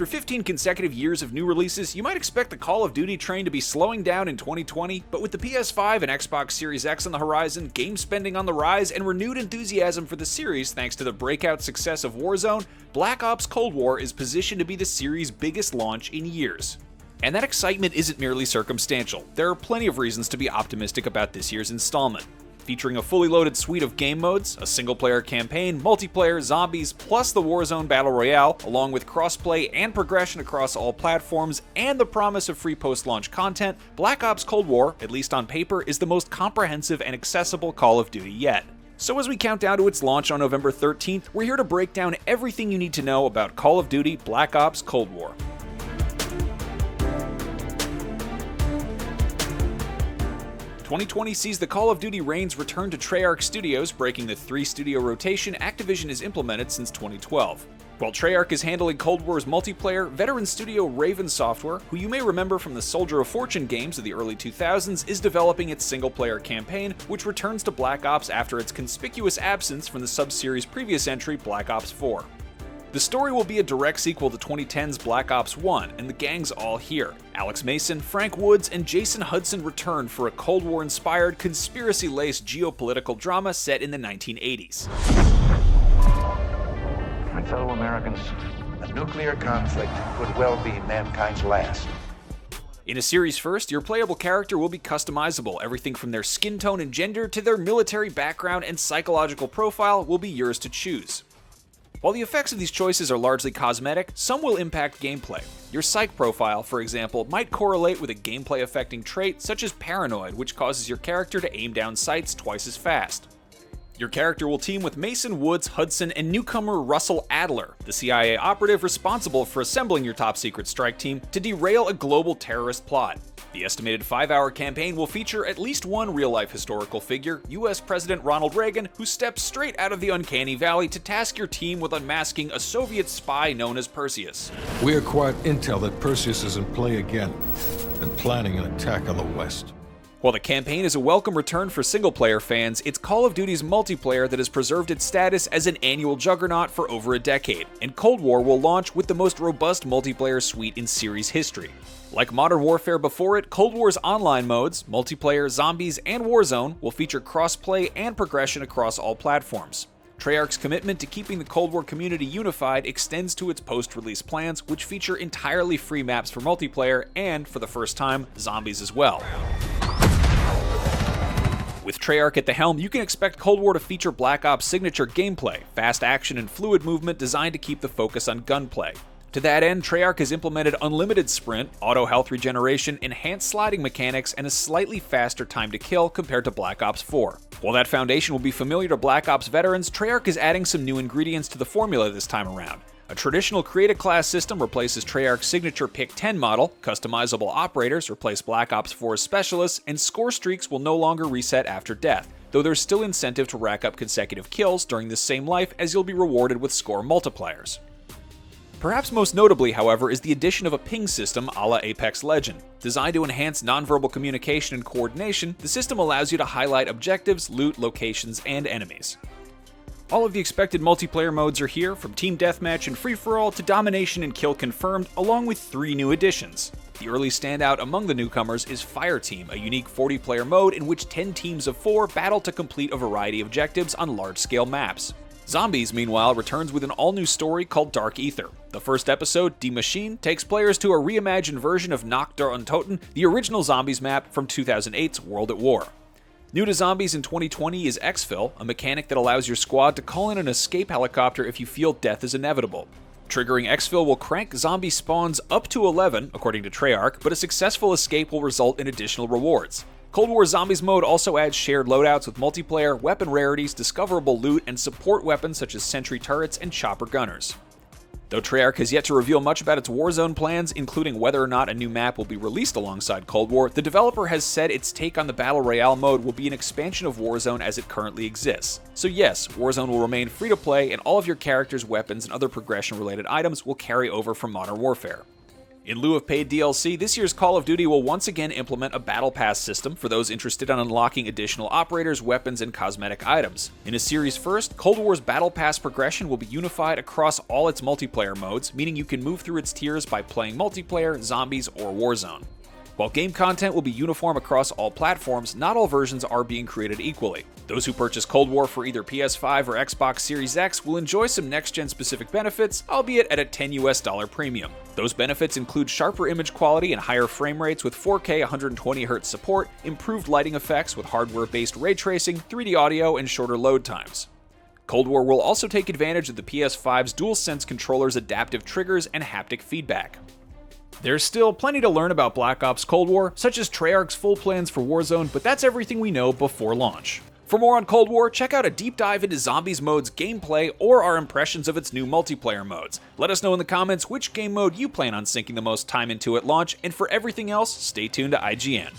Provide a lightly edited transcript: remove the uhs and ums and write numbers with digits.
After 15 consecutive years of new releases, you might expect the Call of Duty train to be slowing down in 2020, but with the PS5 and Xbox Series X on the horizon, game spending on the rise, and renewed enthusiasm for the series thanks to the breakout success of Warzone, Black Ops Cold War is positioned to be the series' biggest launch in years. And that excitement isn't merely circumstantial. There are plenty of reasons to be optimistic about this year's installment. Featuring a fully loaded suite of game modes, a single-player campaign, multiplayer, zombies, plus the Warzone Battle Royale, along with crossplay and progression across all platforms, and the promise of free post-launch content, Black Ops Cold War, at least on paper, is the most comprehensive and accessible Call of Duty yet. So as we count down to its launch on November 13th, we're here to break down everything you need to know about Call of Duty Black Ops Cold War. 2020 sees the Call of Duty reigns return to Treyarch Studios, breaking the 3-studio rotation Activision has implemented since 2012. While Treyarch is handling Cold War's multiplayer, veteran studio Raven Software, who you may remember from the Soldier of Fortune games of the early 2000s, is developing its single-player campaign, which returns to Black Ops after its conspicuous absence from the sub-series' previous entry, Black Ops 4. The story will be a direct sequel to 2010's Black Ops 1, and the gang's all here. Alex Mason, Frank Woods, and Jason Hudson return for a Cold War-inspired, conspiracy-laced geopolitical drama set in the 1980s. My fellow Americans, a nuclear conflict could well be mankind's last. In a series first, your playable character will be customizable. Everything from their skin tone and gender to their military background and psychological profile will be yours to choose. While the effects of these choices are largely cosmetic, some will impact gameplay. Your psych profile, for example, might correlate with a gameplay-affecting trait such as paranoid, which causes your character to aim down sights twice as fast. Your character will team with Mason, Woods, Hudson, and newcomer Russell Adler, the CIA operative responsible for assembling your top-secret strike team to derail a global terrorist plot. The estimated 5-hour campaign will feature at least one real-life historical figure, US President Ronald Reagan, who steps straight out of the uncanny valley to task your team with unmasking a Soviet spy known as Perseus. We acquired intel that Perseus is in play again and planning an attack on the West. While the campaign is a welcome return for single-player fans, it's Call of Duty's multiplayer that has preserved its status as an annual juggernaut for over a decade, and Cold War will launch with the most robust multiplayer suite in series history. Like Modern Warfare before it, Cold War's online modes, multiplayer, zombies, and Warzone will feature cross-play and progression across all platforms. Treyarch's commitment to keeping the Cold War community unified extends to its post-release plans, which feature entirely free maps for multiplayer and, for the first time, zombies as well. With Treyarch at the helm, you can expect Cold War to feature Black Ops' signature gameplay, fast action and fluid movement designed to keep the focus on gunplay. To that end, Treyarch has implemented unlimited sprint, auto health regeneration, enhanced sliding mechanics, and a slightly faster time to kill compared to Black Ops 4. While that foundation will be familiar to Black Ops veterans, Treyarch is adding some new ingredients to the formula this time around. A traditional create-a-class system replaces Treyarch's signature Pick 10 model, customizable operators replace Black Ops 4's specialists, and score streaks will no longer reset after death, though there's still incentive to rack up consecutive kills during this same life as you'll be rewarded with score multipliers. Perhaps most notably, however, is the addition of a ping system a la Apex Legend. Designed to enhance nonverbal communication and coordination, the system allows you to highlight objectives, loot, locations, and enemies. All of the expected multiplayer modes are here, from Team Deathmatch and Free-for-All to Domination and Kill Confirmed, along with 3 new additions. The early standout among the newcomers is Fireteam, a unique 40-player mode in which 10 teams of 4 battle to complete a variety of objectives on large-scale maps. Zombies, meanwhile, returns with an all-new story called Dark Ether. The first episode, Die Maschine, takes players to a reimagined version of Nacht der Untoten, the original Zombies map from 2008's World at War. New to Zombies in 2020 is Exfil, a mechanic that allows your squad to call in an escape helicopter if you feel death is inevitable. Triggering Exfil will crank zombie spawns up to 11, according to Treyarch, but a successful escape will result in additional rewards. Cold War Zombies mode also adds shared loadouts with multiplayer, weapon rarities, discoverable loot, and support weapons such as sentry turrets and chopper gunners. Though Treyarch has yet to reveal much about its Warzone plans, including whether or not a new map will be released alongside Cold War, the developer has said its take on the Battle Royale mode will be an expansion of Warzone as it currently exists. So yes, Warzone will remain free to play, and all of your characters, weapons, and other progression-related items will carry over from Modern Warfare. In lieu of paid DLC, this year's Call of Duty will once again implement a Battle Pass system for those interested in unlocking additional operators, weapons, and cosmetic items. In a series first, Cold War's Battle Pass progression will be unified across all its multiplayer modes, meaning you can move through its tiers by playing multiplayer, zombies, or Warzone. While game content will be uniform across all platforms, not all versions are being created equally. Those who purchase Cold War for either PS5 or Xbox Series X will enjoy some next-gen specific benefits, albeit at a $10 premium. Those benefits include sharper image quality and higher frame rates with 4K 120Hz support, improved lighting effects with hardware-based ray tracing, 3D audio, and shorter load times. Cold War will also take advantage of the PS5's DualSense controller's adaptive triggers and haptic feedback. There's still plenty to learn about Black Ops Cold War, such as Treyarch's full plans for Warzone, but that's everything we know before launch. For more on Cold War, check out a deep dive into Zombies mode's gameplay or our impressions of its new multiplayer modes. Let us know in the comments which game mode you plan on sinking the most time into at launch, and for everything else, stay tuned to IGN.